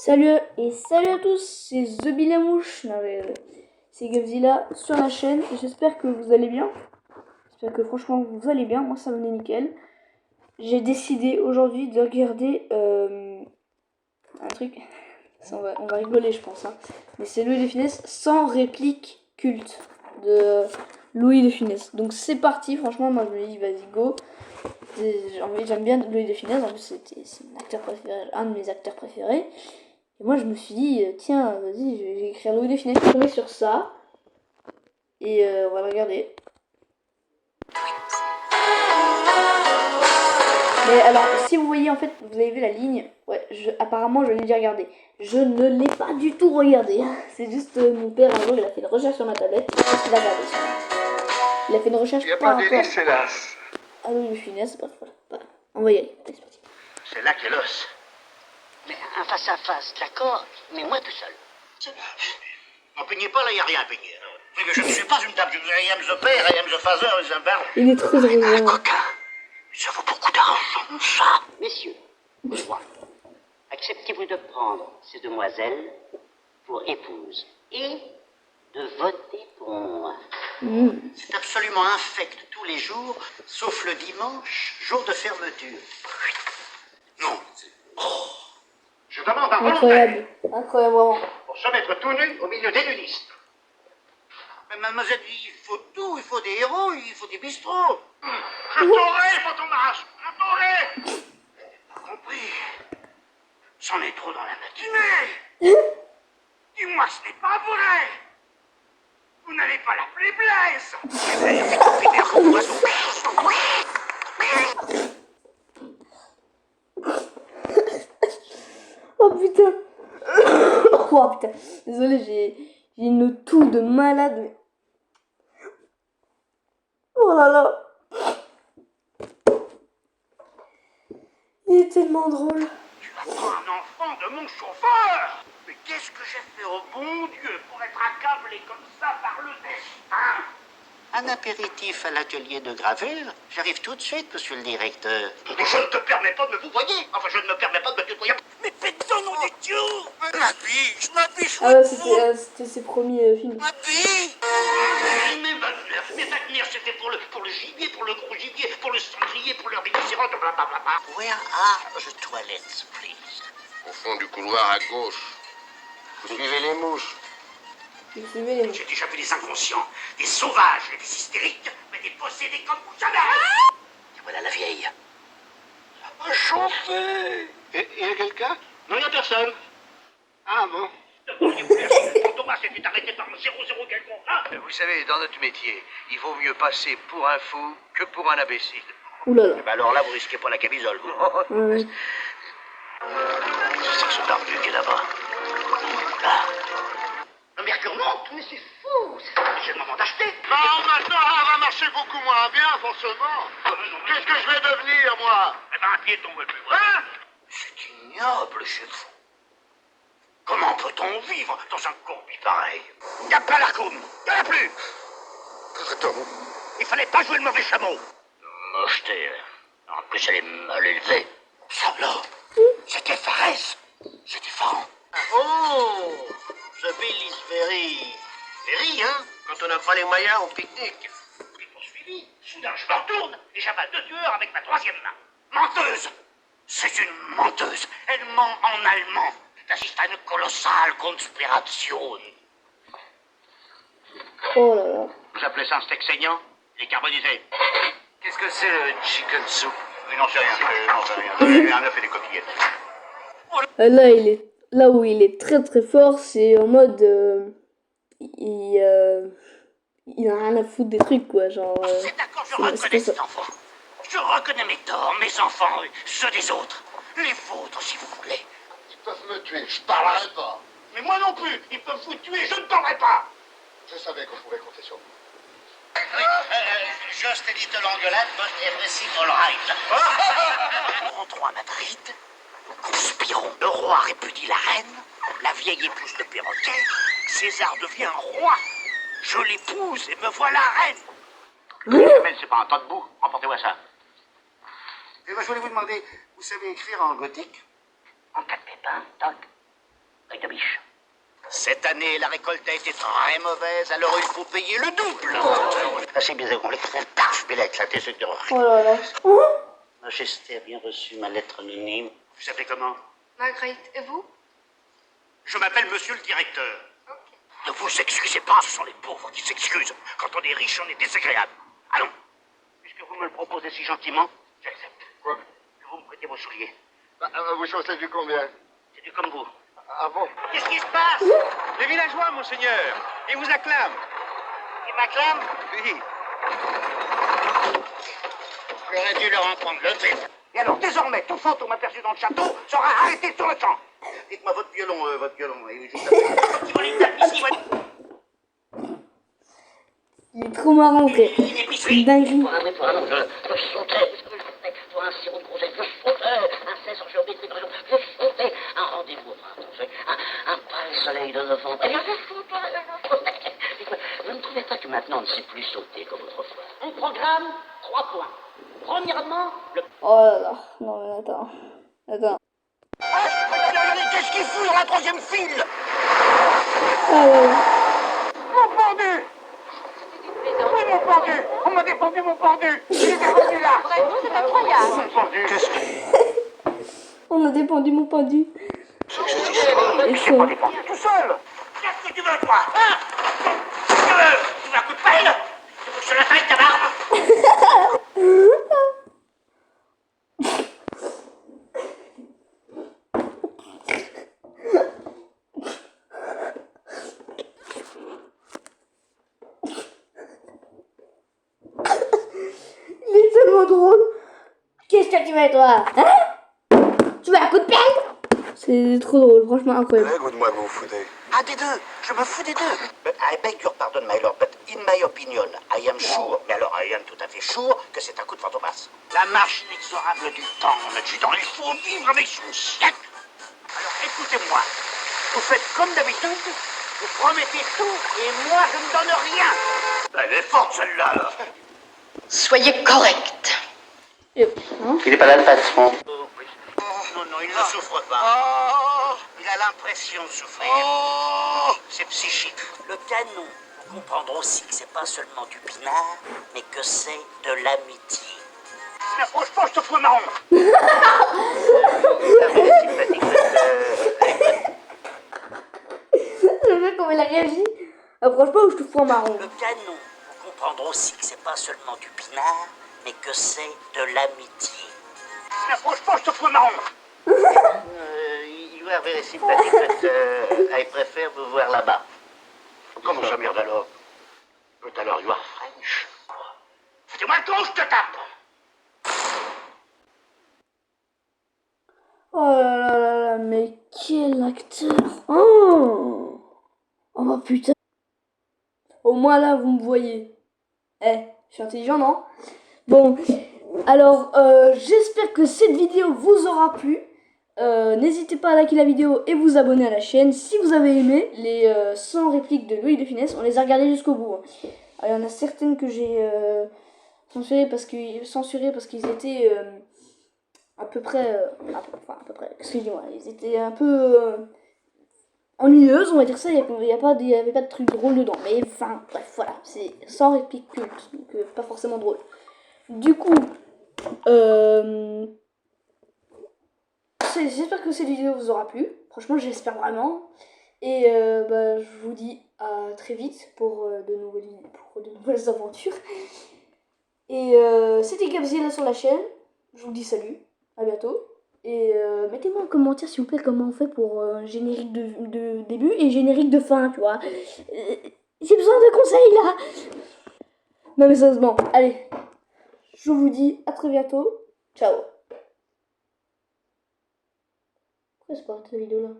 Salut et salut à tous, c'est The Bilamouche, c'est Gavzilla sur la chaîne et j'espère que vous allez bien. J'espère que franchement vous allez bien, moi ça me est nickel. J'ai décidé aujourd'hui de regarder un truc, on va rigoler je pense, hein. Mais c'est Louis de Funès sans réplique culte de Louis de Funès. Donc c'est parti, franchement moi je me dis vas-y go. J'aime bien Louis de Funès, en plus c'est mon acteur préféré, un de mes acteurs préférés. Et moi je me suis dit, tiens, vas-y, je vais écrire Louis de Funès, je suis tombé sur ça. Et on va le regarder. Mais alors, si vous voyez, en fait, vous avez vu la ligne. Ouais, apparemment, je l'ai déjà regardé. Je ne l'ai pas du tout regardé. C'est juste mon père, un jour, il a fait une recherche sur ma tablette. Qu'est-ce qu'il a regardé ça. Il a fait une recherche par rapport à Louis de Funès. Bref, voilà. On va y aller. Allez, c'est parti. C'est là qu'est l'os. Mais un face-à-face, d'accord, mais moi tout seul. N'en peignez pas, là, il n'y a rien à peigner. Oui, mais je ne suis pas une table. Je vous I am the père, I am the father, I am the bar. Il est très Un drôle. coquin. Ça vaut beaucoup d'argent, ça. Messieurs, moi, acceptez-vous de prendre ces demoiselles pour épouses et de voter pour moi? C'est absolument infect tous les jours, sauf le dimanche, jour de fermeture. Non. Oh. Je demande un Incroyable. Incroyable, vraiment. pour se mettre tout nu au milieu des nudistes. Mais mademoiselle, il faut tout, il faut des héros, il faut des bistrots. Je t'aurai, fantomas, je t'aurai. Pas compris. C'en est trop dans la matinée. Dis-moi que ce n'est pas vrai. Vous n'allez pas l'appeler Blaise. Oh putain. Oh putain. Désolé, j'ai une toux de malade. Mais... oh là là. Il est tellement drôle. Tu apprends un enfant de mon chauffeur. Mais qu'est-ce que j'ai fait au bon Dieu pour être accablé comme ça par le destin? Un apéritif à l'atelier de gravure. J'arrive tout de suite, monsieur le directeur. Je ne te permets pas de me vouvoyer. Enfin, je ne me permets pas de me tutoyer. Mais pétons, nom du Dieu! Je m'habille, Ah ouais, c'était ses premiers films. m'habille! Mais Wagner, c'était pour le gibier, pour le gros gibier, pour le sanglier, pour le rhinocéros, blablabla. Where are the toilets, please? Au fond du couloir à gauche. Vous suivez les mouches. Vous suivez les... J'ai déjà vu des inconscients, des sauvages et des hystériques, mais des possédés comme vous jamais. Et voilà la vieille. Ça va chauffer. Il y a quelqu'un? Non, il n'y a personne. Ah bon? Thomas s'est fait arrêter par le 00 quelconque, hein? Vous savez, dans notre métier, il vaut mieux passer pour un fou que pour un imbécile. Ouh là là. Eh ben alors là, vous risquez pas la camisole, vous. Ouais. C'est que ce barbu qui est là-bas. Là. Le mercure monte. Mais c'est fou. C'est le moment d'acheter. Non, maintenant, ça va marcher beaucoup moins bien, forcément. Qu'est-ce que je vais devenir, moi? Eh ben, un piéton, ouais, plus voilà. Hein? C'est ignoble chez vous. Comment peut-on vivre dans un combi pareil? Y'a pas l'arcoum. Y'en a plus. Pardon. Il fallait pas jouer le mauvais chameau. Mocheté. En plus, elle est mal élevée. Ça, là, c'était Farès. C'est différent. Oh, The Bill is very, hein? Quand on n'a pas les moyens, on pique-nique. J'ai poursuivi. Soudain, je me retourne et j'avale 2 tueurs avec ma 3e main. Menteuse. C'est une menteuse. Elle ment en allemand. T'assistes à une colossale conspiration. Oh là là. Vous appelez ça un steak saignant? Il est carbonisé. Qu'est-ce que c'est le chicken soup? Oui, non, c'est rien. Non, c'est rien. Un œuf et des coquillettes. Là, là où il est très très fort, c'est en mode... il a rien à foutre des trucs, quoi. Genre... C'est d'accord, je reconnais ces enfants. Je reconnais mes torts, mes enfants, ceux des autres. Les vôtres, si vous voulez. Ils peuvent me tuer, je parlerai pas. Mais moi non plus, ils peuvent vous tuer, je ne parlerai pas. Je savais qu'on pouvait compter sur vous. Oui, just a little engueulade, but everything all right. Rentrons à Madrid, nous conspirons. Le roi répudie la reine, la vieille épouse le perroquet, César devient roi. Je l'épouse et me voilà reine. Mais c'est pas un tas de boue, emportez-moi ça. Et moi, je voulais vous demander, vous savez écrire en gothique? En 4 pépins, toc. Cette année, la récolte a été très mauvaise, alors il faut payer le double. Assez bien, on les fait taf, mais là, éclaté, c'est de... Oh là là. Oh, Majesté a bien reçu ma lettre anonyme. Vous appelez comment? Marguerite, et vous? Je m'appelle monsieur le directeur. Ne vous excusez pas, ce sont les pauvres qui s'excusent. Quand on est riche, on est désagréable. Allons. Puisque vous me le proposez si gentiment, j'accepte. Quoi? Que vous me prêtez vos souliers. Vos chaussettes du combien? C'est du comme vous. Ah bon? Qu'est-ce qui se passe? Les villageois, monseigneur, ils vous acclament. Ils m'acclament? Oui. J'aurais dû leur en prendre le fait. Et alors, désormais, tout fantôme aperçu dans le château sera arrêté sur le champ. Dites-moi votre violon, il joue il est trop marrant, frère. C'est une dinguerie. Pour un vrai, pour un non, je sautais, pour un sirop de groseille, je sautais, un 16 en géométrie, par exemple, je sautais, un rendez-vous au printemps, un pâle soleil de novembre, eh bien, je sautais. Vous ne trouvez pas que maintenant on ne sait plus sauter comme autrefois? On programme 3 points. Premièrement, le... Oh là là. Non, mais attends. Attends. Qu'est-ce qu'il fout dans la troisième file? Ah là là. Mon pendu! Oui, mon pendu! On m'a défendu mon pendu! Il est défendu là! Vraiment, c'est incroyable. Mon pendu! On a dépendu mon pendu. Et J'ai pas défendu tout seul! Qu'est-ce que tu veux, toi? Hein? Tu veux un coup de pelle? Tu veux que je te la taille, ta barbe? Il est tellement drôle. Qu'est-ce que tu veux, toi? Hein? Tu veux un coup de pelle? C'est trop drôle, franchement incroyable. Ou de moi vous vous foutez? Ah, des deux! Je me fous des deux! But I beg your pardon, my lord, but in my opinion, I am sure, mais alors I am tout à fait sure, que c'est un coup de fantomas. La marche inexorable du temps, l'adjudant, il faut vivre avec son siècle! Alors écoutez-moi, vous faites comme d'habitude, vous promettez tout, et moi je ne donne rien! Elle est forte celle-là, là! Soyez correct. Et, hein? Il est pas là le patron. Non, non, il ne souffre pas. Il a l'impression de souffrir. C'est psychique. Le canon, vous comprendrez aussi que c'est pas seulement du pinard, mais que c'est de l'amitié. Mais franchement, je te fous un marron. Le mec, comment il a réagi? Approche pas ou je te fous un marron. Le canon, vous comprendrez aussi que c'est pas seulement du pinard, mais que c'est de l'amitié. Mais franchement, je te fous un marron. You are very sympathetic, but I prefer vous voir là-bas. Comment ça, merde alors? But alors, you are French. Foutez-moi le con, je te tape. Oh là là là là, mais quel acteur! Oh! Oh bah putain! Au moins là, vous me voyez. Eh, je suis intelligent, non? Bon, alors, j'espère que cette vidéo vous aura plu. N'hésitez pas à liker la vidéo et vous abonner à la chaîne. Si vous avez aimé les 100 répliques de Loïc de Funès, on les a regardées jusqu'au bout. Hein. Alors, il y en a certaines que j'ai censurées parce qu'ils étaient à peu près, excusez-moi, ils étaient un peu ennuyeuses, on va dire ça. Il n'y avait pas de truc drôle dedans. Mais enfin, bref, voilà, c'est 100 répliques cultes, donc pas forcément drôle. Du coup, j'espère que cette vidéo vous aura plu. Franchement, j'espère vraiment. Et je vous dis à très vite pour de nouvelles aventures. Et c'était Gabziela sur la chaîne. Je vous dis salut, à bientôt. Et mettez-moi en commentaire s'il vous plaît comment on fait pour générique de début et générique de fin, tu vois. J'ai besoin de conseils là. Non mais sérieusement, allez. Je vous dis à très bientôt. Ciao. Pourquoi c'est pas cette vidéo là?